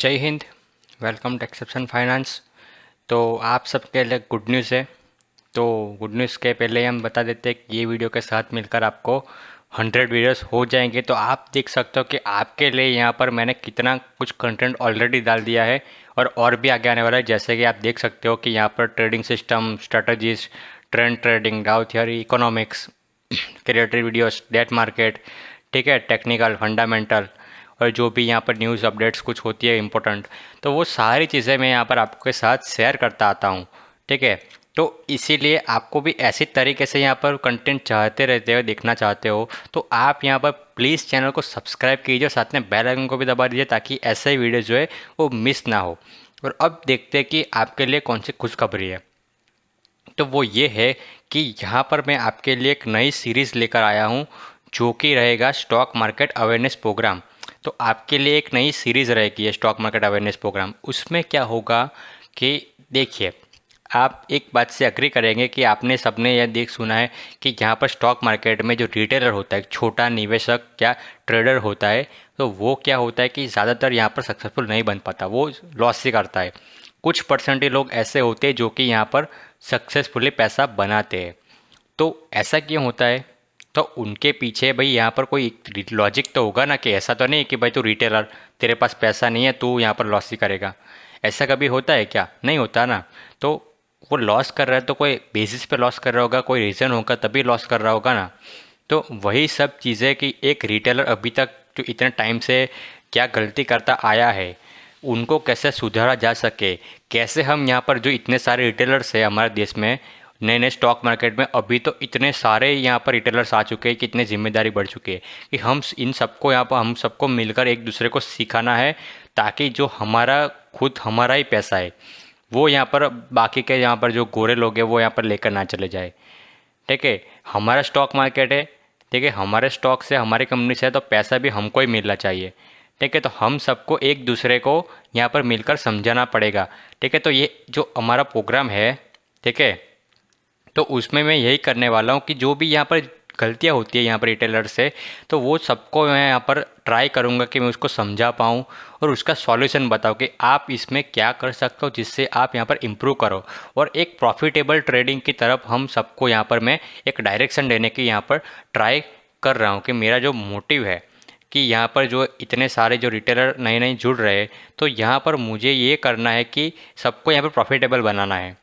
जय हिंद। Welcome to exception finance. तो आप सबके लिए गुड न्यूज़ है। तो गुड न्यूज़ के पहले हम बता देते हैं कि ये वीडियो के साथ मिलकर आपको 100 वीडियोस हो जाएंगे। तो आप देख सकते हो कि आपके लिए यहाँ पर मैंने कितना कुछ कंटेंट ऑलरेडी डाल दिया है और भी आगे आने वाला है। जैसे कि आप देख सकते हो कि यहाँ पर trading system, strategies, trend trading, Dow theory, economics, creative videos, debt market, ठीक है, टेक्निकल, फंडामेंटल, और जो भी यहाँ पर न्यूज़ अपडेट्स कुछ होती है इम्पोर्टेंट, तो वो सारी चीज़ें मैं यहाँ पर आपके साथ शेयर करता आता हूँ। ठीक है, तो इसीलिए आपको भी ऐसी तरीके से यहाँ पर कंटेंट चाहते रहते हो, देखना चाहते हो, तो आप यहाँ पर प्लीज़ चैनल को सब्सक्राइब कीजिए और साथ में बेल आइकन को भी दबा दीजिए ताकि ऐसे ही वीडियो जो है वो मिस ना हो। और अब देखते हैं कि आपके लिए कौन सी खुशखबरी है। तो वो ये है कि यहाँ पर मैं आपके लिए एक नई सीरीज़ लेकर आया हूँ जो कि रहेगा स्टॉक मार्केट अवेयरनेस प्रोग्राम। तो आपके लिए एक नई सीरीज़ रहेगी ये स्टॉक मार्केट अवेयरनेस प्रोग्राम। उसमें क्या होगा कि देखिए, आप एक बात से एग्री करेंगे कि आपने सबने यह देख सुना है कि यहाँ पर स्टॉक मार्केट में जो रिटेलर होता है, छोटा निवेशक या ट्रेडर होता है, तो वो क्या होता है कि ज़्यादातर यहाँ पर सक्सेसफुल नहीं बन पाता, वो लॉस से करता है। कुछ परसेंट ही लोग ऐसे होते हैं जो कि यहाँ पर सक्सेसफुली पैसा बनाते हैं। तो ऐसा क्यों होता है? तो उनके पीछे भाई यहाँ पर कोई लॉजिक तो होगा ना, कि ऐसा तो नहीं कि भाई तू रिटेलर, तेरे पास पैसा नहीं है, तू यहाँ पर लॉस ही करेगा। ऐसा कभी होता है क्या? नहीं होता ना। तो वो लॉस कर रहा है तो कोई बेसिस पे लॉस कर रहा होगा, कोई रीज़न होगा तभी लॉस कर रहा होगा ना। तो वही सब चीज़ें कि एक रिटेलर अभी तक जो इतने टाइम से क्या गलती करता आया है, उनको कैसे सुधारा जा सके, कैसे हम यहाँ पर जो इतने सारे रिटेलर्स हैं हमारे देश में, नए नए स्टॉक मार्केट में अभी तो इतने सारे यहाँ पर रिटेलर्स आ चुके हैं कि इतनी जिम्मेदारी बढ़ चुकी है कि इन सबको यहाँ पर हम सबको मिलकर एक दूसरे को सिखाना है ताकि जो हमारा खुद हमारा ही पैसा है वो यहाँ पर बाकी के यहाँ पर जो गोरे लोग हैं वो यहाँ पर लेकर ना चले जाए। ठीक है, हमारा स्टॉक मार्केट है, ठीक है, हमारे स्टॉक से, हमारी कंपनी से, तो पैसा भी हमको ही मिलना चाहिए। ठीक है, तो हम सबको एक दूसरे को यहाँ पर मिलकर समझाना पड़ेगा। ठीक है, तो ये जो हमारा प्रोग्राम है, ठीक है, तो उसमें मैं यही करने वाला हूँ कि जो भी यहाँ पर गलतियाँ होती है यहाँ पर रिटेलर से, तो वो सबको मैं यहाँ पर ट्राई करूँगा कि मैं उसको समझा पाऊँ और उसका सॉल्यूशन बताऊँ कि आप इसमें क्या कर सकते हो जिससे आप यहाँ पर इम्प्रूव करो। और एक प्रॉफिटेबल ट्रेडिंग की तरफ हम सबको यहाँ पर मैं एक डायरेक्शन देने की यहाँ पर ट्राई कर रहा हूँ कि मेरा जो मोटिव है कि यहाँ पर जो इतने सारे जो रिटेलर नए नए जुड़ रहे हैं, तो यहाँ पर मुझे ये करना है कि सबको यहाँ पर प्रॉफिटेबल बनाना है।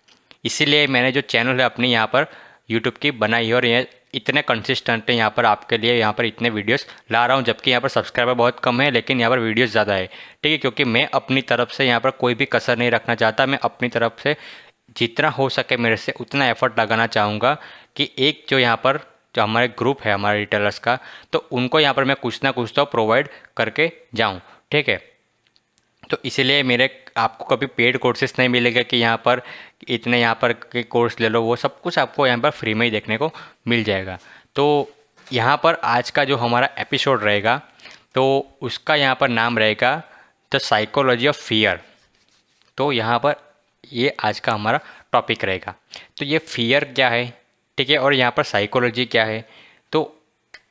इसीलिए मैंने जो चैनल है अपनी यहाँ पर यूट्यूब की बनाई है और ये इतने कंसिस्टेंट है यहाँ पर आपके लिए, यहाँ पर इतने वीडियोस ला रहा हूँ, जबकि यहाँ पर सब्सक्राइबर बहुत कम है लेकिन यहाँ पर वीडियोस ज़्यादा है। ठीक है, क्योंकि मैं अपनी तरफ से यहाँ पर कोई भी कसर नहीं रखना चाहता। मैं अपनी तरफ से जितना हो सके मेरे से उतना एफर्ट लगाना चाहूँगा कि एक जो यहाँ पर जो हमारे ग्रुप है हमारे रिटेलर्स का, तो उनको यहाँ पर मैं कुछ ना कुछ तो प्रोवाइड करके जाऊँ। ठीक है, तो इसीलिए मेरे आपको कभी पेड कोर्सेज नहीं मिलेगा कि यहाँ पर इतने यहाँ पर के कोर्स ले लो, वो सब कुछ आपको यहाँ पर फ्री में ही देखने को मिल जाएगा। तो यहाँ पर आज का जो हमारा एपिसोड रहेगा, तो उसका यहाँ पर नाम रहेगा द साइकोलॉजी ऑफ फियर। तो यहाँ पर ये आज का हमारा टॉपिक रहेगा। तो ये फियर क्या है, ठीक है, और यहाँ पर साइकोलॉजी क्या है, तो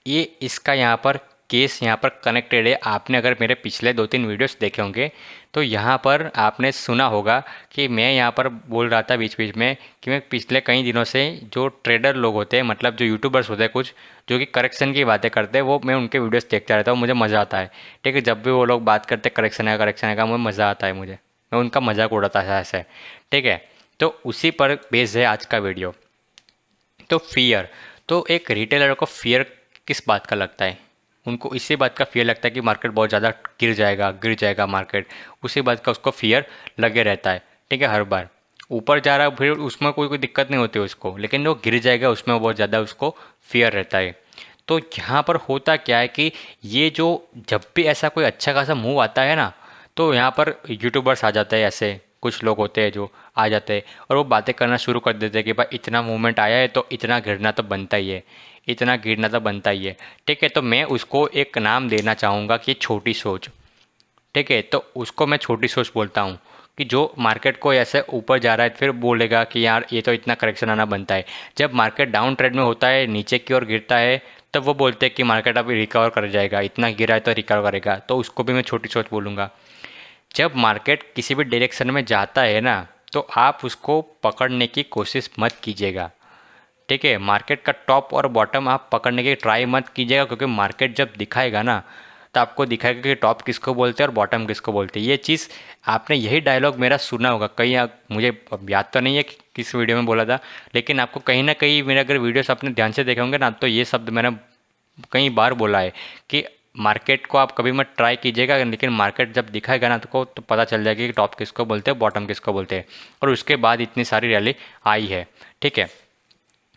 ये इसका यहाँ पर केस यहाँ पर कनेक्टेड है। आपने अगर मेरे पिछले 2-3 वीडियोस देखे होंगे तो यहाँ पर आपने सुना होगा कि मैं यहाँ पर बोल रहा था बीच बीच में कि मैं पिछले कई दिनों से जो ट्रेडर लोग होते हैं, मतलब जो यूट्यूबर्स होते हैं कुछ, जो कि करेक्शन की बातें करते हैं, वो मैं उनके वीडियोस देखता रहता हूँ, मुझे मज़ा आता है। ठीक है, जब भी वो लोग बात करते करेक्शन है का मुझे मज़ा आता है, मुझे, मैं उनका मजाक उड़ाता है ऐसे। ठीक है, तो उसी पर बेस्ड है आज का वीडियो। तो फियर, तो एक रिटेलर को फियर किस बात का लगता है? उनको इसी बात का फियर लगता है कि मार्केट बहुत ज़्यादा गिर जाएगा मार्केट, उसी बात का उसको फियर लगे रहता है। ठीक है, हर बार ऊपर जा रहा है फिर उसमें कोई कोई दिक्कत नहीं होती उसको, लेकिन वो गिर जाएगा उसमें बहुत ज़्यादा उसको फियर रहता है। तो यहाँ पर होता क्या है कि ये जो जब भी ऐसा कोई अच्छा खासा मूव आता है ना, तो यहाँ पर यूट्यूबर्स आ जाते हैं, ऐसे कुछ लोग होते हैं जो आ जाते हैं और वो बातें करना शुरू कर देते हैं कि भाई इतना मूवमेंट आया है तो इतना गिरना तो बनता ही है, इतना गिरना तो बनता ही है। ठीक है, तो मैं उसको एक नाम देना चाहूँगा कि छोटी सोच। ठीक है, तो उसको मैं छोटी सोच बोलता हूँ कि जो मार्केट को ऐसे ऊपर जा रहा है फिर बोलेगा कि यार ये तो इतना करेक्शन आना बनता है। जब मार्केट डाउन ट्रेंड में होता है, नीचे की ओर गिरता है, तब वो बोलते हैं कि मार्केट अभी रिकवर कर जाएगा, इतना गिरा है तो रिकवर करेगा, तो उसको भी मैं छोटी सोच बोलूँगा। जब मार्केट किसी भी डायरेक्शन में जाता है ना, तो आप उसको पकड़ने की कोशिश मत कीजिएगा। ठीक है, मार्केट का टॉप और बॉटम आप पकड़ने की ट्राई मत कीजिएगा, क्योंकि मार्केट जब दिखाएगा ना, तो आपको दिखाएगा कि टॉप किसको बोलते हैं और बॉटम किसको बोलते हैं। ये चीज़ आपने यही डायलॉग मेरा सुना होगा कहीं, मुझे अब याद तो नहीं है कि किस वीडियो में बोला था, लेकिन आपको कहीं ना कहीं मेरे अगर वीडियोस आपने ध्यान से देखे होंगे ना, तो ये शब्द मैंने कई बार बोला है कि मार्केट को आप कभी मत ट्राई कीजिएगा, लेकिन मार्केट जब दिखाएगा ना तो पता चल जाएगा कि टॉप किसको बोलते हैं, बॉटम किसको बोलते हैं। और उसके बाद इतनी सारी रैली आई है। ठीक है,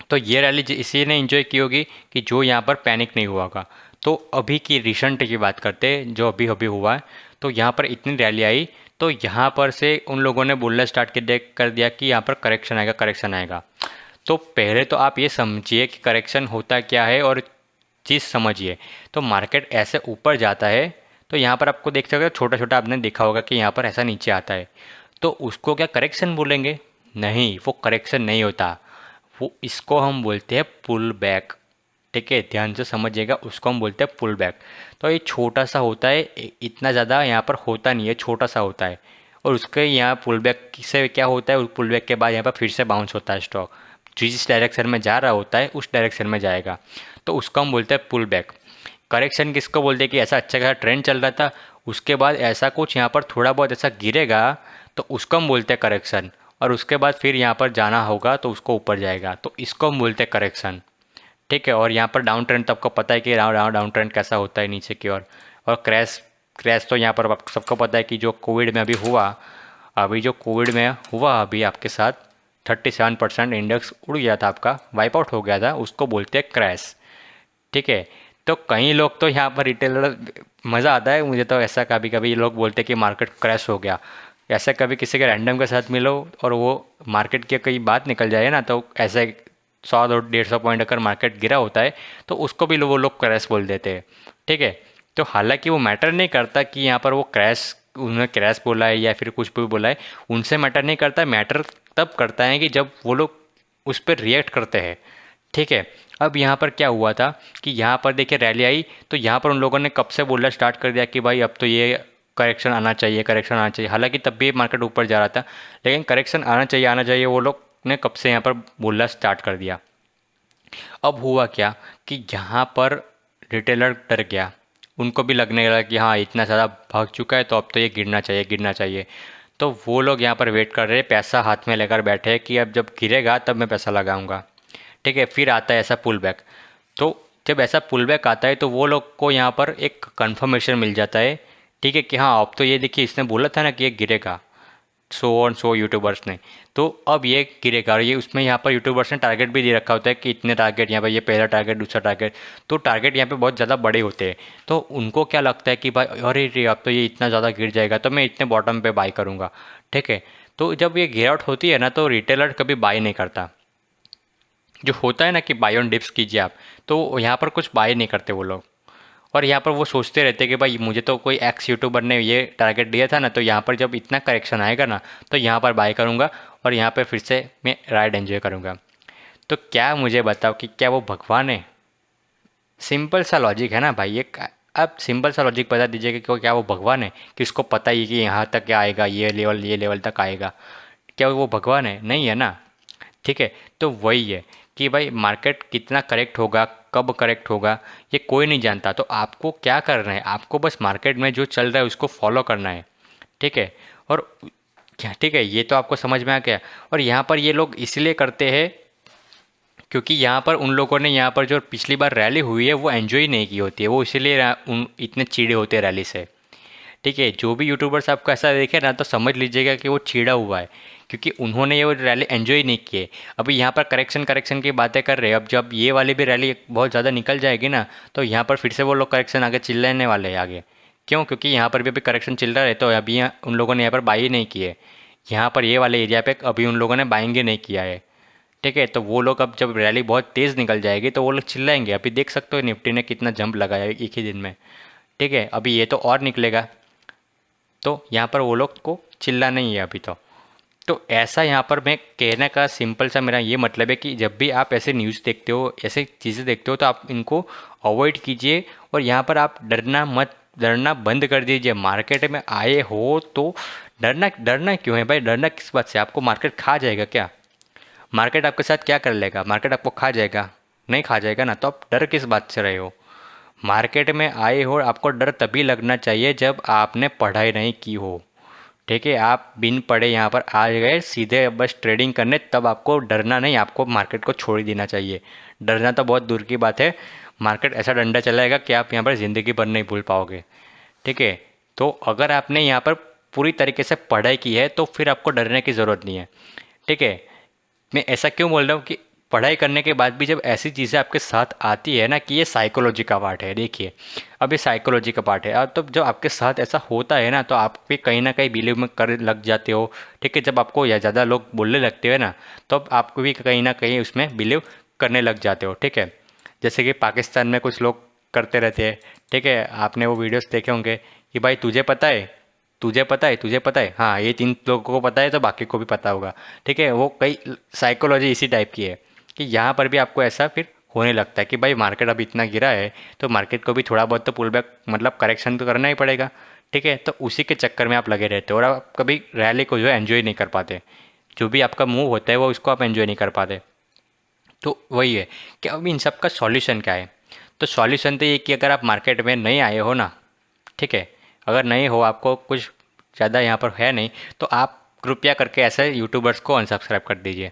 तो ये रैली इसी ने एंजॉय की होगी कि जो यहाँ पर पैनिक नहीं हुआ होगा। तो अभी की रिसेंट की बात करते हैं, जो अभी अभी हुआ है, तो यहाँ पर इतनी रैली आई, तो यहाँ पर से उन लोगों ने बोलना स्टार्ट कर दिया कि यहाँ पर करेक्शन आएगा, करेक्शन आएगा। तो पहले तो आप ये समझिए कि करेक्शन होता क्या है और चीज़ समझिए। तो मार्केट ऐसे ऊपर जाता है, तो यहाँ पर आपको देख सकते हो छोटा छोटा आपने देखा होगा कि यहाँ पर ऐसा नीचे आता है, तो उसको क्या करेक्शन बोलेंगे? नहीं, वो करेक्शन नहीं होता, वो इसको हम बोलते हैं पुल बैक। ठीक है, ध्यान से समझिएगा, उसको हम बोलते हैं पुल बैक। तो ये छोटा सा होता है, इतना ज़्यादा यहाँ पर होता नहीं है, छोटा सा होता है। और उसके यहाँ पुल बैक से क्या होता है, पुल बैक के बाद यहाँ पर फिर से बाउंस होता है स्टॉक, जिस डायरेक्शन में जा रहा होता है उस डायरेक्शन में जाएगा, तो उसको हम बोलते हैं पुल बैक। करेक्शन किसको बोलते हैं कि ऐसा अच्छा खासा ट्रेंड चल रहा था, उसके बाद ऐसा कुछ यहाँ पर थोड़ा बहुत ऐसा गिरेगा, तो उसको हम बोलते हैं करेक्शन। और उसके बाद फिर यहाँ पर जाना होगा तो उसको ऊपर जाएगा, तो इसको हम बोलते हैं करेक्शन। ठीक है, और यहाँ पर डाउन ट्रेंड तो आपको पता है कि डाउन ट्रेंड कैसा होता है नीचे की ओर। और क्रैश क्रैश तो यहाँ पर आपको सबको पता है कि जो कोविड में अभी हुआ, अभी जो कोविड में हुआ अभी आपके साथ 37% इंडेक्स उड़ गया था, आपका वाइप आउट हो गया था, उसको बोलते हैं क्रैश। ठीक है, तो कई लोग तो यहाँ पर रिटेलर, मज़ा आता है मुझे तो ऐसा, कभी कभी लोग बोलते हैं कि मार्केट क्रैश हो गया। ऐसा कभी किसी के रैंडम के साथ मिलो और वो मार्केट की कई बात निकल जाए ना, तो ऐसे 100-150 पॉइंट अगर मार्केट गिरा होता है, तो उसको भी वो लोग क्रैश बोल देते हैं। ठीक है, तो हालांकि वो मैटर नहीं करता कि यहाँ पर वो क्रैश, उन्होंने क्रैश बोला है या फिर कुछ भी बोला है, उनसे मैटर नहीं करता। मैटर तब करता है कि जब वो लोग उस पर रिएक्ट करते हैं। ठीक है, अब यहाँ पर क्या हुआ था कि यहाँ पर देखिए रैली आई, तो यहाँ पर उन लोगों ने कब से बोलना स्टार्ट कर दिया कि भाई अब तो ये करेक्शन आना चाहिए, करेक्शन आना चाहिए। हालांकि तब भी मार्केट ऊपर जा रहा था, लेकिन करेक्शन आना चाहिए वो लोग ने कब से यहाँ पर बोलना स्टार्ट कर दिया। अब हुआ क्या कि यहाँ पर रिटेलर डर गया, उनको भी लगने लगा कि हाँ इतना ज़्यादा भाग चुका है, तो अब तो ये गिरना चाहिए, गिरना चाहिए। तो वो लोग यहाँ पर वेट कर रहे हैं, पैसा हाथ में लेकर बैठे हैं कि अब जब गिरेगा तब मैं पैसा लगाऊंगा। ठीक है, फिर आता है ऐसा पुल बैक। तो जब ऐसा पुल बैक आता है, तो वो लोग को यहाँ पर एक कंफर्मेशन मिल जाता है। ठीक है, कि हाँ अब तो ये देखिए इसने बोला था ना कि ये गिरेगा, सो और सो यूट्यूबर्स ने, तो अब ये गिरेगा। और ये उसमें यहाँ पर यूट्यूबर्स ने टारगेट भी दे रखा होता है कि इतने टारगेट, यहाँ पर ये पहला टारगेट, दूसरा टारगेट, तो टारगेट यहाँ पे बहुत ज़्यादा बड़े होते हैं। तो उनको क्या लगता है कि भाई अरे रे अब तो ये इतना ज़्यादा गिर जाएगा, तो मैं इतने बॉटम पे बाई करूँगा। ठीक है, तो जब ये गिरावट होती है ना, तो रिटेलर कभी बाई नहीं करता। जो होता है ना कि बाय ऑन डिप्स कीजिए आप, तो यहाँ पर कुछ बाय नहीं करते वो लोग। और यहाँ पर वो सोचते रहते हैं कि भाई मुझे तो कोई एक्स यूट्यूबर ने ये टारगेट दिया था ना, तो यहाँ पर जब इतना करेक्शन आएगा ना, तो यहाँ पर बाय करूँगा और यहाँ पर फिर से मैं राइड एंजॉय करूँगा। तो क्या मुझे बताओ कि क्या वो भगवान है? सिंपल सा लॉजिक है ना भाई, एक आप सिंपल सा लॉजिक बता दीजिए कि क्या वो भगवान है कि उसको पता ही कि यहाँ तक क्या आएगा, ये लेवल तक आएगा? क्या वो भगवान है? नहीं है ना। ठीक है, तो वही है कि भाई मार्केट कितना करेक्ट होगा, कब करेक्ट होगा, ये कोई नहीं जानता। तो आपको क्या करना है, आपको बस मार्केट में जो चल रहा है उसको फॉलो करना है। ठीक है, और क्या, ठीक है, ये तो आपको समझ में आ गया। और यहाँ पर ये लोग इसलिए करते हैं क्योंकि यहाँ पर उन लोगों ने यहाँ पर जो पिछली बार रैली हुई है वो एंजॉय नहीं की होती है, वो इसीलिए उन इतने चीड़े होते हैं रैली से। ठीक है, जो भी यूट्यूबर्स आपको ऐसा देखे ना, तो समझ लीजिएगा कि वो चिढ़ा हुआ है, क्योंकि उन्होंने ये रैली एंजॉय नहीं किए। अभी यहाँ पर करेक्शन करेक्शन की बातें कर रहे हैं, अब जब ये वाली भी रैली बहुत ज़्यादा निकल जाएगी ना, तो यहाँ पर फिर से वो लोग करेक्शन आगे चिल्लाने वाले हैं आगे। क्यों? क्योंकि यहाँ पर भी अभी करेक्शन चिल रहा है, तो अभी उन लोगों ने यहाँ पर बाई नहीं किए। यहाँ पर ये वाले एरिया पे अभी उन लोगों ने बाइंग नहीं किया है। ठीक है, तो वो लोग अब जब रैली बहुत तेज़ निकल जाएगी तो वो लोग चिल्लाएंगे। अभी देख सकते हो निफ्टी ने कितना जंप लगाया एक ही दिन में। ठीक है, अभी ये तो और निकलेगा, तो यहाँ पर वो लोग को चिल्ला नहीं है अभी तो ऐसा यहाँ पर मैं कहने का सिंपल सा मेरा ये मतलब है कि जब भी आप ऐसे न्यूज़ देखते हो, ऐसे चीज़ें देखते हो, तो आप इनको अवॉइड कीजिए। और यहाँ पर आप डरना मत, डरना बंद कर दीजिए। मार्केट में आए हो तो डरना डरना क्यों है भाई? डरना किस बात से? आपको मार्केट खा जाएगा क्या? मार्केट आपके साथ क्या कर लेगा? मार्केट आपको खा जाएगा? नहीं खा जाएगा ना, तो आप डर किस बात से रहे हो? मार्केट में आए हो, आपको डर तभी लगना चाहिए जब आपने पढ़ाई नहीं की हो। ठीक है, आप बिन पढ़े यहाँ पर आ गए सीधे बस ट्रेडिंग करने, तब आपको डरना नहीं, आपको मार्केट को छोड़ ही देना चाहिए। डरना तो बहुत दूर की बात है, मार्केट ऐसा डंडा चलाएगा कि आप यहाँ पर ज़िंदगी भर नहीं भूल पाओगे। ठीक है, तो अगर आपने यहाँ पर पूरी तरीके से पढ़ाई की है तो फिर आपको डरने की ज़रूरत नहीं है। ठीक है, मैं ऐसा क्यों बोल रहा हूँ कि पढ़ाई करने के बाद भी जब ऐसी चीज़ें आपके साथ आती है ना, कि ये साइकोलॉजी का पार्ट है। देखिए, अब ये साइकोलॉजी का पार्ट है, और तो जब आपके साथ ऐसा होता है ना, तो आप भी कहीं ना कहीं बिलीव में कर लग जाते हो। ठीक है, जब आपको या ज़्यादा लोग बोलने लगते हैं ना, तो अब आपको भी कहीं ना कहीं उसमें बिलीव करने लग जाते हो। ठीक है, जैसे कि पाकिस्तान में कुछ लोग करते रहते हैं। ठीक है, आपने वो वीडियोस देखे होंगे कि भाई तुझे पता है, तुझे पता है, तुझे पता है, हाँ ये 3 लोगों को पता है तो बाकी को भी पता होगा। ठीक है, वो कई साइकोलॉजी इसी टाइप की है कि यहाँ पर भी आपको ऐसा फिर होने लगता है कि भाई मार्केट अब इतना गिरा है तो मार्केट को भी थोड़ा बहुत तो पुल बैक मतलब करेक्शन तो करना ही पड़ेगा। ठीक है, तो उसी के चक्कर में आप लगे रहते हो और आप कभी रैली को जो है एंजॉय नहीं कर पाते। जो भी आपका मूव होता है वो उसको आप एंजॉय नहीं कर पाते। तो वही है कि अब इन सब का सॉल्यूशन क्या है? तो सॉल्यूशन तो ये कि अगर आप मार्केट में नहीं आए हो ना, ठीक है, अगर नहीं हो, आपको कुछ ज़्यादा यहाँ पर है नहीं, तो आप कृपया करके ऐसे यूट्यूबर्स को अनसब्सक्राइब कर दीजिए।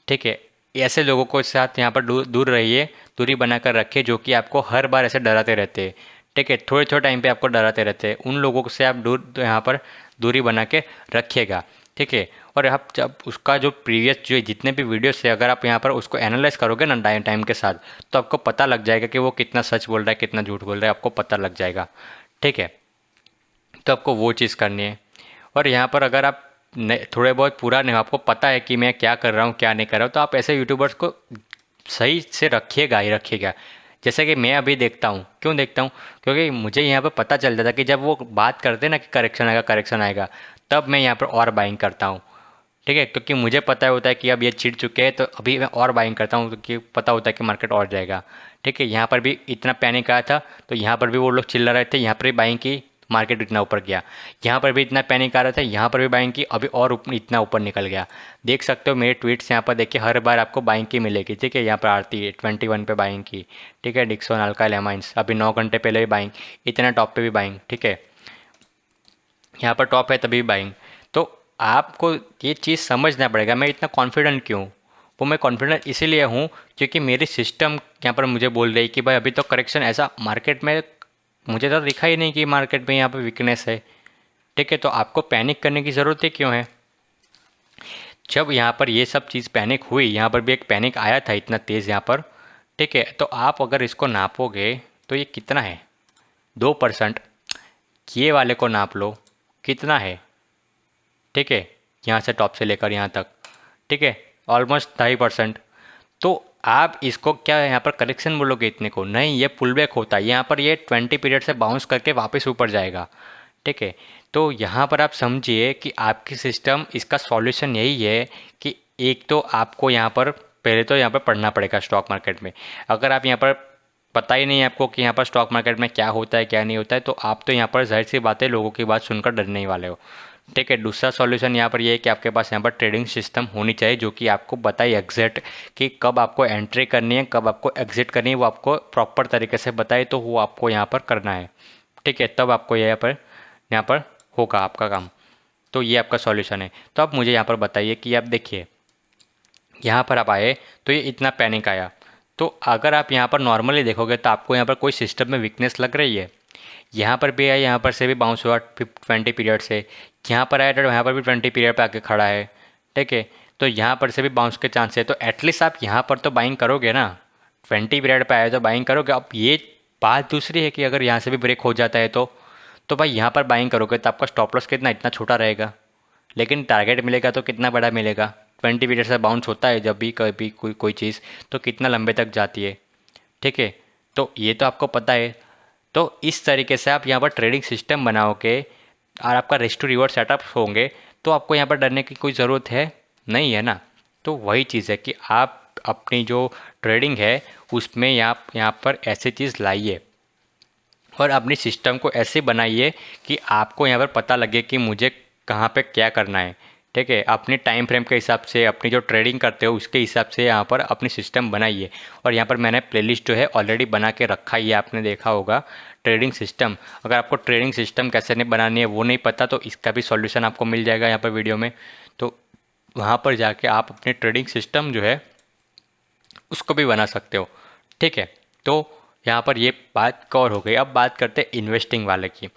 ठीक है, ऐसे लोगों को साथ यहाँ पर दूर रहिए, दूरी बनाकर रखिए जो कि आपको हर बार ऐसे डराते रहते हैं। ठीक है, थोड़े थोड़े टाइम पे आपको डराते रहते हैं, उन लोगों से आप दूर यहाँ पर दूरी बना के रखिएगा। ठीक है, और आप जब उसका जो प्रीवियस जो जितने भी वीडियोस है, अगर आप यहाँ पर उसको एनालाइज करोगे ना टाइम के साथ, तो आपको पता लग जाएगा कि वो कितना सच बोल रहा है कितना झूठ बोल रहा है, आपको पता लग जाएगा। ठीक है, तो आपको वो चीज़ करनी है। और यहाँ पर अगर आप थोड़े बहुत पूरा नहीं, आपको पता है कि मैं क्या कर रहा हूँ क्या नहीं कर रहा हूँ, तो आप ऐसे यूट्यूबर्स को सही से रखिएगा ही रखिएगा। जैसे कि मैं अभी देखता हूँ, क्यों देखता हूँ? क्योंकि मुझे यहाँ पर पता चल जाता है कि जब वो बात करते हैं ना कि करेक्शन आएगा, तब मैं यहाँ पर और बाइंग करता हूँ। ठीक है, क्योंकि मुझे पता होता है कि अब ये चिढ़ चुके हैं तो अभी मैं और बाइंग करता हूँ, क्योंकि पता होता है कि मार्केट और जाएगा। ठीक है, यहाँ पर भी इतना पैनिक आया था तो यहाँ पर भी वो लोग चिल्ला रहे थे, यहाँ पर भी बाइंग की, मार्केट इतना ऊपर गया। यहाँ पर भी इतना पैनिक आ रहा था, यहाँ पर भी बाइंग की, अभी और इतना ऊपर निकल गया। देख सकते हो मेरे ट्वीट्स यहाँ पर, देखिए हर बार आपको बाइंग की मिलेगी। ठीक है, यहाँ पर आरती 21 पे बाइंग की। ठीक है, डिक्सन अल्काइल एमाइंस अभी 9 घंटे पहले भी बाइंग, इतना टॉप पे भी बाइंग। ठीक है, यहाँ पर टॉप है तभी बाइंग। तो आपको ये चीज़ समझना पड़ेगा, मैं इतना कॉन्फिडेंट क्यों? वो मैं कॉन्फिडेंट इसीलिए हूँ क्योंकि मेरी सिस्टम यहाँ पर मुझे बोल रही है कि भाई अभी तो करेक्शन ऐसा मार्केट में मुझे तो दिखा ही नहीं कि मार्केट में यहाँ पर वीकनेस है। ठीक है, तो आपको पैनिक करने की ज़रूरत ही क्यों है? जब यहाँ पर ये सब चीज़ पैनिक हुई, यहाँ पर भी एक पैनिक आया था इतना तेज़ यहाँ पर। ठीक है, तो आप अगर इसको नापोगे तो ये कितना है? 2%। ये वाले को नाप लो, कितना है? ठीक है, यहाँ से टॉप से लेकर यहाँ तक। ठीक है, ऑलमोस्ट 2.5%। तो आप इसको क्या यहाँ पर करेक्शन बोलोगे? इतने को नहीं, ये पुल बैक होता है, यहाँ पर ये 20 पीरियड से बाउंस करके वापस ऊपर जाएगा। ठीक है, तो यहाँ पर आप समझिए कि आपकी सिस्टम इसका सॉल्यूशन यही है कि एक तो आपको यहाँ पर पहले तो यहाँ पर पढ़ना पड़ेगा स्टॉक मार्केट में। अगर आप यहाँ पर पता ही नहीं है आपको कि यहाँ पर स्टॉक मार्केट में क्या होता है क्या नहीं होता है, तो आप तो यहाँ पर जाहिर सी बात है लोगों की बात सुनकर डरने ही वाले हो। ठीक है, दूसरा सॉल्यूशन यहाँ पर ये है कि आपके पास यहाँ पर ट्रेडिंग सिस्टम होनी चाहिए जो कि आपको बताए एग्जैक्ट कि कब आपको एंट्री करनी है कब आपको एग्जिट करनी है, वो आपको प्रॉपर तरीके से बताए, तो वो आपको यहाँ पर करना है। ठीक है, तब आपको यहाँ पर होगा आपका काम। तो ये आपका सॉल्यूशन है। तो आप मुझे यहाँ पर बताइए कि आप देखिए यहाँ पर आप आए तो ये इतना पैनिक आया, तो अगर आप यहाँ पर नॉर्मली देखोगे तो आपको यहाँ पर कोई सिस्टम में वीकनेस लग रही है? यहाँ पर भी है, यहाँ पर से भी बाउंस हुआ 20 पीरियड से, यहाँ पर आया तो यहाँ पर भी 20 पीरियड पे आके खड़ा है। ठीक है, तो यहाँ पर से भी बाउंस के चांस है, तो एटलीस्ट आप यहाँ पर तो बाइंग करोगे ना। 20 पीरियड पे आया तो बाइंग करोगे। अब ये बात दूसरी है कि अगर यहाँ से भी ब्रेक हो जाता है तो भाई यहाँ पर बाइंग करोगे तो आपका स्टॉप लॉस कितना इतना छोटा रहेगा, लेकिन टारगेट मिलेगा तो कितना बड़ा मिलेगा। 20 पीरियड से बाउंस होता है जब भी कभी कोई चीज़, तो कितना लंबे तक जाती है। ठीक है, तो ये तो आपको पता है। तो इस तरीके से आप यहाँ पर ट्रेडिंग सिस्टम बनाओगे और आपका रिस्क टू रिवॉर्ड सेटअप होंगे, तो आपको यहाँ पर डरने की कोई ज़रूरत है नहीं, है ना। तो वही चीज़ है कि आप अपनी जो ट्रेडिंग है उसमें यहाँ पर ऐसी चीज़ लाइए। और अपनी सिस्टम को ऐसे बनाइए कि आपको यहाँ पर पता लगे कि मुझे कहाँ पे क्या करना है। ठीक है, अपने टाइम फ्रेम के हिसाब से, अपनी जो ट्रेडिंग करते हो उसके हिसाब से यहाँ पर अपनी सिस्टम बनाइए। और यहाँ पर मैंने प्लेलिस्ट जो है ऑलरेडी बना के रखा ही है, आपने देखा होगा ट्रेडिंग सिस्टम। अगर आपको ट्रेडिंग सिस्टम कैसे नहीं बनानी है वो नहीं पता तो इसका भी सॉल्यूशन आपको मिल जाएगा यहाँ पर वीडियो में। तो वहाँ पर जाके आप अपने ट्रेडिंग सिस्टम जो है उसको भी बना सकते हो। ठीक है, तो यहाँ पर ये बात कवर हो गई। अब बात करते हैं इन्वेस्टिंग वाले की।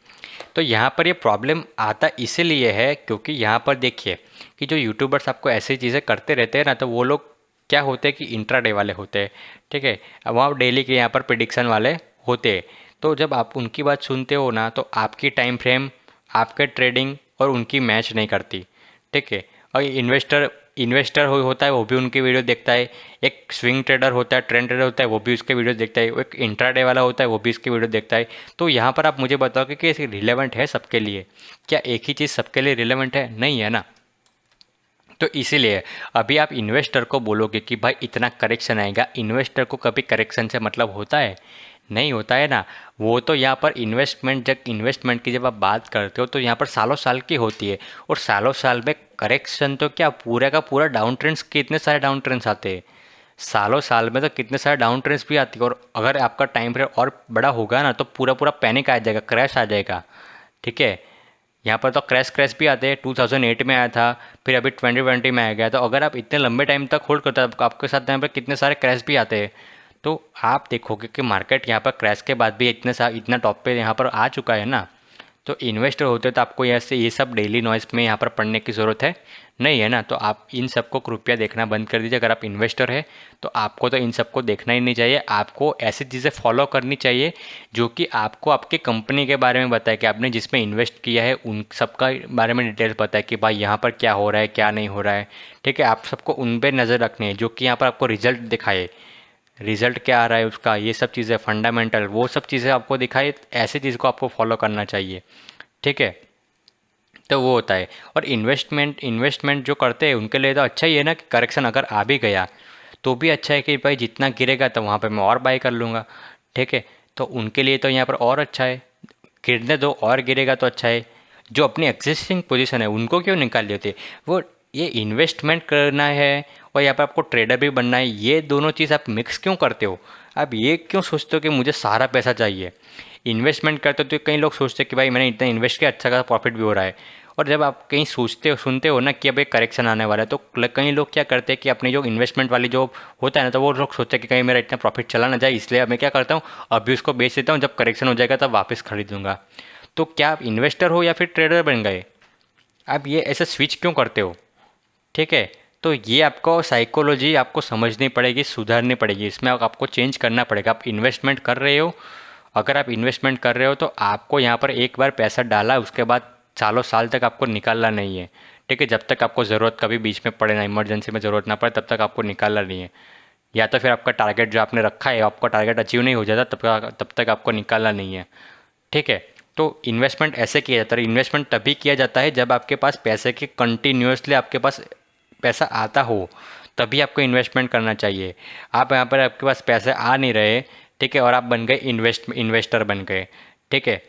तो यहाँ पर ये प्रॉब्लम आता इसीलिए है क्योंकि यहाँ पर देखिए कि जो यूट्यूबर्स आपको ऐसी चीज़ें करते रहते हैं ना, तो वो लोग क्या होते हैं कि इंट्राडे वाले होते हैं। ठीक है, अब वहाँ डेली के यहाँ पर प्रिडिक्शन वाले होते हैं। तो जब आप उनकी बात सुनते हो ना, तो आपकी टाइम फ्रेम, आपके ट्रेडिंग और उनकी मैच नहीं करती। ठीक है, और इन्वेस्टर इन्वेस्टर होता है वो भी उनकी वीडियो देखता है। एक स्विंग ट्रेडर होता है, ट्रेंड ट्रेडर होता है, वो भी उसके वीडियो देखता है। एक इंट्राडे वाला होता है वो भी इसके वीडियो देखता है। तो यहाँ पर आप मुझे बताओगे कि ये रिलेवेंट है सबके लिए? क्या एक ही चीज़ सबके लिए रिलेवेंट है? नहीं है ना। तो इसीलिए अभी आप इन्वेस्टर को बोलोगे कि भाई इतना करेक्शन आएगा, इन्वेस्टर को कभी करेक्शन से मतलब होता है? नहीं होता है ना। वो तो यहाँ पर इन्वेस्टमेंट की जब आप बात करते हो तो यहाँ पर सालों साल की होती है। और सालों साल में करेक्शन तो क्या, पूरा का पूरा डाउन ट्रेंड्स, कितने सारे डाउन ट्रेंड्स आते हैं सालों साल में, तो कितने सारे डाउन ट्रेंड्स भी आती है। और अगर आपका टाइम फ्रेम और बड़ा होगा ना तो पूरा पूरा पैनिक आ जाएगा, क्रैश आ जाएगा। ठीक है, यहाँ पर तो क्रैश भी आते हैं। 2008 में आया था, फिर अभी 2020 में आ गया। तो अगर आप इतने लंबे टाइम तक होल्ड करते हैं, आपके साथ यहाँ पर कितने सारे क्रैश भी आते हैं। तो आप देखोगे कि मार्केट यहाँ पर क्रैश के बाद भी इतना टॉप पे यहाँ पर आ चुका है ना। तो इन्वेस्टर होते तो आपको ऐसे ये सब डेली नॉइस में यहाँ पर पढ़ने की ज़रूरत है नहीं है ना। तो आप इन सबको कृपया देखना बंद कर दीजिए। अगर आप इन्वेस्टर है तो आपको तो इन सबको देखना ही नहीं चाहिए। आपको ऐसी चीज़ें फॉलो करनी चाहिए जो कि आपको आपकी कंपनी के बारे में बताए, कि आपने जिसमें इन्वेस्ट किया है उन सब का बारे में डिटेल्स बताए कि भाई यहाँ पर क्या हो रहा है क्या नहीं हो रहा है। ठीक है, आप सबको उन पर नज़र रखनी है जो कि यहाँ पर आपको रिजल्ट दिखाए, रिजल्ट क्या आ रहा है उसका, ये सब चीज़ें फंडामेंटल, वो सब चीज़ें आपको दिखाई, ऐसी चीज़ को आपको फॉलो करना चाहिए। ठीक है, तो वो होता है। और इन्वेस्टमेंट जो करते हैं उनके लिए तो अच्छा ही है ना कि करेक्शन अगर आ भी गया तो भी अच्छा है कि भाई जितना गिरेगा तो वहाँ पे मैं और बाई कर लूँगा। ठीक है, तो उनके लिए तो यहाँ पर और अच्छा है, गिरने दो, और गिरेगा तो अच्छा है। जो अपनी एग्जिस्टिंग पोजीशन है उनको क्यों निकाल लेते? वो ये इन्वेस्टमेंट करना है और यहाँ पर आपको ट्रेडर भी बनना है, ये दोनों चीज़ आप मिक्स क्यों करते हो? आप ये क्यों सोचते हो कि मुझे सारा पैसा चाहिए? इन्वेस्टमेंट करते हो तो कई लोग सोचते हैं कि भाई मैंने इतना इन्वेस्ट किया, अच्छा खासा प्रॉफिट भी हो रहा है। और जब आप कहीं सोचते हो, सुनते हो ना कि अब एक करेक्शन आने वाला है, तो कई लोग क्या करते हैं कि अपनी जो इन्वेस्टमेंट वाली जो होता है ना, तो वो लोग सोचते हैं कि कहीं मेरा इतना प्रॉफिट चला ना जाए, इसलिए अब मैं क्या करता हूँ, अभी उसको बेच देता हूँ, जब करेक्शन हो जाएगा तब वापस खरीद लूँगा। तो क्या आप इन्वेस्टर हो या फिर ट्रेडर बन गए? आप ये ऐसे स्विच क्यों करते हो? ठीक है, तो ये आपको साइकोलॉजी आपको समझनी पड़ेगी, सुधारनी पड़ेगी, इसमें आपको चेंज करना पड़ेगा। आप इन्वेस्टमेंट कर रहे हो, अगर आप इन्वेस्टमेंट कर रहे हो तो आपको यहाँ पर एक बार पैसा डाला उसके बाद सालों साल तक आपको निकालना नहीं है। ठीक है, जब तक आपको ज़रूरत कभी बीच में पड़े ना, इमरजेंसी में ज़रूरत ना पड़े, तब तक आपको निकालना नहीं है। या तो फिर आपका टारगेट जो आपने रखा है, आपका टारगेट अचीव नहीं हो जाता तब तक आपको निकालना नहीं है। ठीक है, तो इन्वेस्टमेंट ऐसे किया जाता है। इन्वेस्टमेंट तभी किया जाता है जब आपके पास पैसे की कंटिन्यूसली आपके पास पैसा आता हो, तभी आपको इन्वेस्टमेंट करना चाहिए। आप यहाँ पर आपके पास पैसे आ नहीं रहे, ठीक है, और आप बन गए इन्वेस्टर बन गए। ठीक है,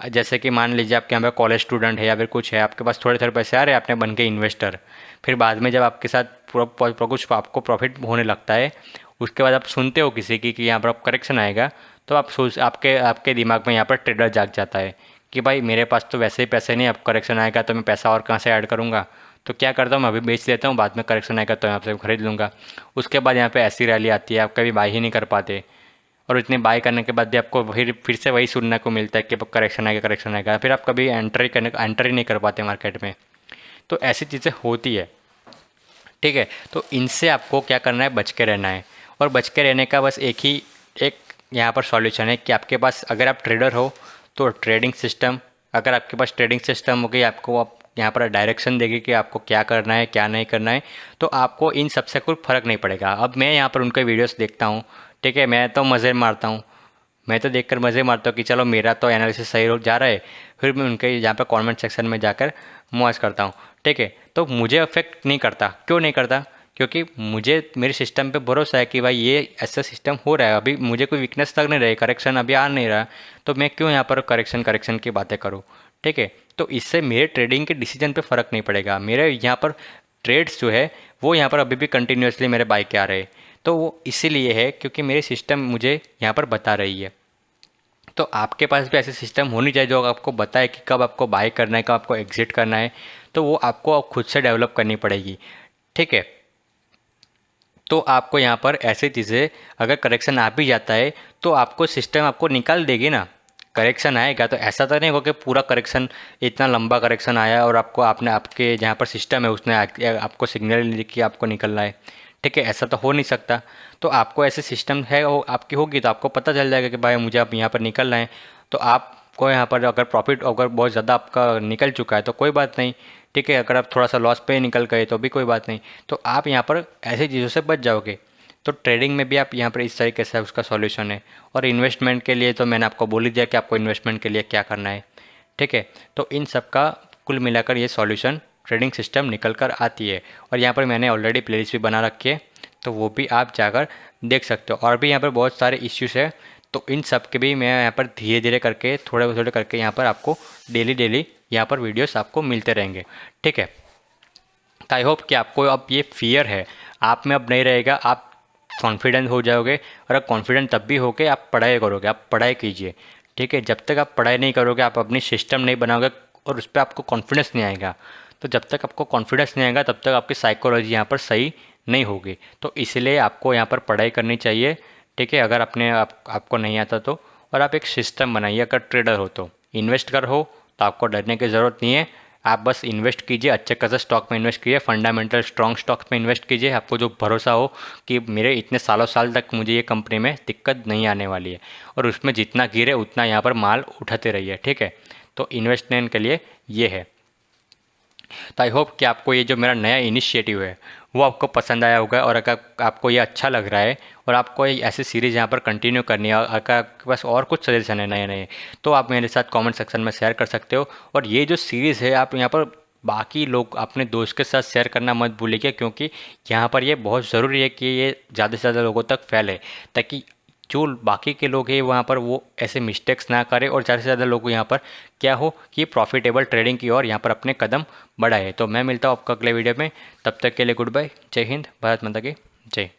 जैसे कि मान लीजिए आपके यहाँ पे कॉलेज स्टूडेंट है या फिर कुछ है, आपके पास थोड़े थोड़े पैसे आ रहे हैं, आपने बन गए इन्वेस्टर। फिर बाद में जब आपके साथ कुछ आपको प्रॉफिट होने लगता है, उसके बाद आप सुनते हो किसी की कि यहाँ पर करेक्शन आएगा, तो आप सोच आपके आपके दिमाग में यहाँ पर ट्रेडर जाग जाता है कि भाई मेरे पास तो वैसे ही पैसे नहीं, अब करेक्शन आएगा तो मैं पैसा और कहाँ से ऐड करूँगा। तो क्या करता हूँ, मैं अभी बेच लेता हूँ, बाद में करेक्शन आएगा तो यहाँ से खरीद लूँगा। उसके बाद यहाँ पे ऐसी रैली आती है, आप कभी बाई ही नहीं कर पाते। और इतने बाय करने के बाद भी आपको फिर से वही सुनने को मिलता है कि अब करेक्शन आएगा, फिर आप कभी एंट्री नहीं कर पाते मार्केट में। तो ऐसी चीज़ें होती है। ठीक है, तो इनसे आपको क्या करना है, बच के रहना है। और बच के रहने का बस एक यहाँ पर सॉल्यूशन है कि आपके पास, अगर आप ट्रेडर हो तो ट्रेडिंग सिस्टम, अगर आपके पास ट्रेडिंग सिस्टम होगी, आपको आप यहाँ पर डायरेक्शन देगी कि आपको क्या करना है क्या नहीं करना है, तो आपको इन सबसे कोई फ़र्क नहीं पड़ेगा। अब मैं यहाँ पर उनके वीडियोस देखता हूँ, ठीक है, मैं तो मज़े मारता हूँ, मैं तो देखकर मज़े मारता हूँ कि चलो मेरा तो एनालिसिस सही हो जा रहा है। फिर मैं उनके यहाँ पर कमेंट सेक्शन में जाकर मौज करता हूँ। ठीक है, तो मुझे अफेक्ट नहीं करता। क्यों नहीं करता? क्योंकि मुझे मेरे सिस्टम पे भरोसा है कि भाई ये ऐसा सिस्टम हो रहा है, अभी मुझे कोई वीकनेस लग नहीं रही, करेक्शन अभी आ नहीं रहा, तो मैं क्यों यहाँ पर करेक्शन करेक्शन की बातें करूँ। ठीक है, तो इससे मेरे ट्रेडिंग के डिसीजन पे फ़र्क नहीं पड़ेगा। मेरे यहाँ पर ट्रेड्स जो है वो यहाँ पर अभी भी कंटिन्यूसली मेरे बाय के आ रहे हैं, तो वो इसीलिए है क्योंकि मेरी सिस्टम मुझे यहाँ पर बता रही है। तो आपके पास भी ऐसे सिस्टम होनी चाहिए जो आपको बताए कि कब आपको बाय करना है, कब आपको एग्जिट करना है, तो वो आपको खुद से डेवलप करनी पड़ेगी। ठीक है, तो आपको यहाँ पर ऐसी चीज़ें, अगर करेक्शन आ भी जाता है तो आपको सिस्टम आपको निकाल देगी ना। करेक्शन आएगा तो ऐसा तो नहीं होगा कि पूरा करेक्शन, इतना लंबा करेक्शन आया और आपको आपने आपके जहाँ पर सिस्टम है उसने आपको सिग्नल नहीं दी कि आपको निकलना है। ठीक है, ऐसा तो हो नहीं सकता। तो आपको ऐसे सिस्टम है वो आपकी होगी तो आपको पता चल जाएगा कि भाई मुझे अब यहाँ पर निकलना है। तो आपको यहाँ पर अगर प्रॉफिट अगर बहुत ज़्यादा आपका निकल चुका है तो कोई बात नहीं। ठीक है, अगर आप थोड़ा सा लॉस पे निकल गए तो भी कोई बात नहीं। तो आप यहाँ पर ऐसी चीज़ों से बच जाओगे। तो ट्रेडिंग में भी आप यहाँ पर इस तरीके से उसका सॉल्यूशन है। और इन्वेस्टमेंट के लिए तो मैंने आपको बोल ही दिया कि आपको इन्वेस्टमेंट के लिए क्या करना है। ठीक है, तो इन सब का कुल मिलाकर ये सॉल्यूशन ट्रेडिंग सिस्टम निकल कर आती है। और यहाँ पर मैंने ऑलरेडी प्लेलिस्ट भी बना रखी है, तो वो भी आप जाकर देख सकते हो। और भी यहाँ पर बहुत सारे इश्यूज़ है, तो इन सब के भी मैं यहाँ पर धीरे धीरे करके थोड़े थोड़े करके यहाँ पर आपको डेली डेली यहाँ पर वीडियोस आपको मिलते रहेंगे। ठीक है, तो आई होप कि आपको अब ये फियर है आप में अब नहीं रहेगा, आप कॉन्फिडेंट हो जाओगे। और अब कॉन्फिडेंट तब भी होके आप पढ़ाई करोगे, आप पढ़ाई कीजिए। ठीक है, जब तक आप पढ़ाई नहीं करोगे, आप अपनी सिस्टम नहीं बनाओगे और उस पर आपको कॉन्फिडेंस नहीं आएगा, तो जब तक आपको कॉन्फिडेंस नहीं आएगा तब तक आपकी साइकोलॉजी यहाँ पर सही नहीं होगी। तो इसलिए आपको यहाँ पर पढ़ाई करनी चाहिए। ठीक है, अगर आपको नहीं आता तो। और आप एक सिस्टम बनाइए, अगर ट्रेडर हो तो इन्वेस्टर हो तो आपको डरने की ज़रूरत नहीं है। आप बस इन्वेस्ट कीजिए, अच्छे खासे स्टॉक में इन्वेस्ट कीजिए, फंडामेंटल स्ट्रॉन्ग स्टॉक्स में इन्वेस्ट कीजिए। आपको जो भरोसा हो कि मेरे इतने सालों साल तक मुझे ये कंपनी में दिक्कत नहीं आने वाली है, और उसमें जितना गिरे उतना यहाँ पर माल उठाते रहिए। ठीक है, तो इन्वेस्टमेंट के लिए ये है। तो आई होप कि आपको ये जो मेरा नया इनिशिएटिव है वो आपको पसंद आया होगा। और अगर आपको ये अच्छा लग रहा है और आपको ये ऐसी सीरीज़ यहाँ पर कंटिन्यू करनी है, और अगर आपके पास और कुछ सजेशन है नए नए, तो आप मेरे साथ कमेंट सेक्शन में शेयर कर सकते हो। और ये जो सीरीज़ है आप यहाँ पर बाकी लोग अपने दोस्त के साथ शेयर करना मत भूलिएगा, क्योंकि यहाँ पर ये बहुत ज़रूरी है कि ये ज़्यादा से ज़्यादा लोगों तक फैले, ताकि जो बाकी के लोग हैं वहाँ पर वो ऐसे मिस्टेक्स ना करें और ज़्यादा से ज़्यादा लोग यहाँ पर क्या हो कि प्रॉफिटेबल ट्रेडिंग की ओर यहाँ पर अपने कदम बढ़ाए। तो मैं मिलता हूँ आपको अगले वीडियो में, तब तक के लिए गुड बाय, जय हिंद, भारत माता की जय।